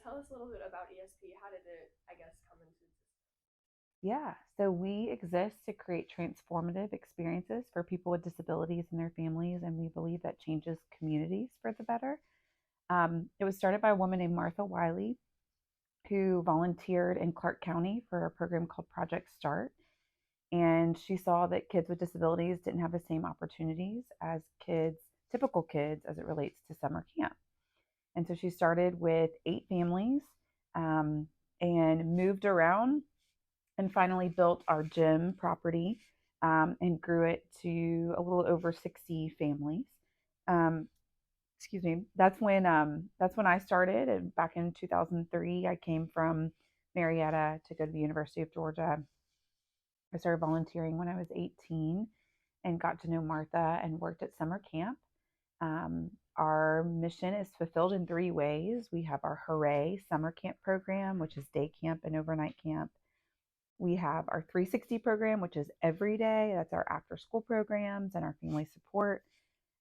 tell us a little bit about ESP. How did it, I guess, come into existence? Yeah, so we exist to create transformative experiences for people with disabilities and their families, and we believe that changes communities for the better. It was started by a woman named Martha Wiley, who volunteered in Clark County for a program called Project Start. And she saw that kids with disabilities didn't have the same opportunities as kids, typical kids, as it relates to summer camp. And so she started with 8 families um, and moved around and finally built our gym property and grew it to a little over 60 families. Um, excuse me. That's when I started, and back in 2003, I came from Marietta to go to the University of Georgia. I started volunteering when I was 18 and got to know Martha and worked at summer camp. Our mission is fulfilled in 3 ways. We have our Hooray summer camp program, which is day camp and overnight camp. We have our 360 program, which is every day. That's our after school programs and our family support.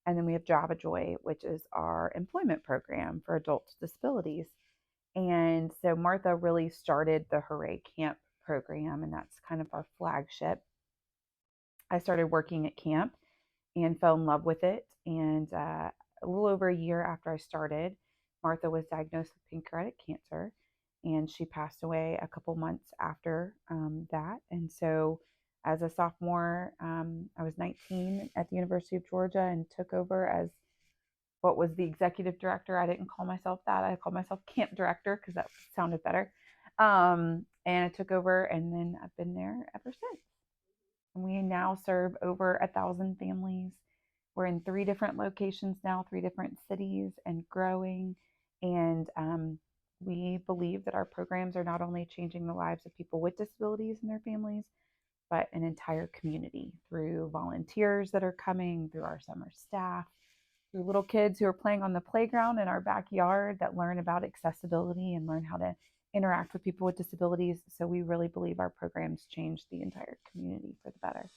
And then we have Java Joy, which is our employment program for adults with disabilities. And so Martha really started the Hooray Camp program, and that's kind of our flagship. I started working at camp and fell in love with it. And a little over a year after I started, Martha was diagnosed with pancreatic cancer, and she passed away a couple months after that. And so, as a sophomore, I was 19 at the University of Georgia and took over as what was the executive director. I didn't call myself that. I called myself camp director because that sounded better. And I took over, and then I've been there ever since. And we now serve over 1,000 families. We're in 3 different locations now, 3 different cities, and growing. And we believe that our programs are not only changing the lives of people with disabilities and their families, but an entire community through volunteers that are coming, through our summer staff, through little kids who are playing on the playground in our backyard that learn about accessibility and learn how to interact with people with disabilities. So we really believe our programs change the entire community for the better.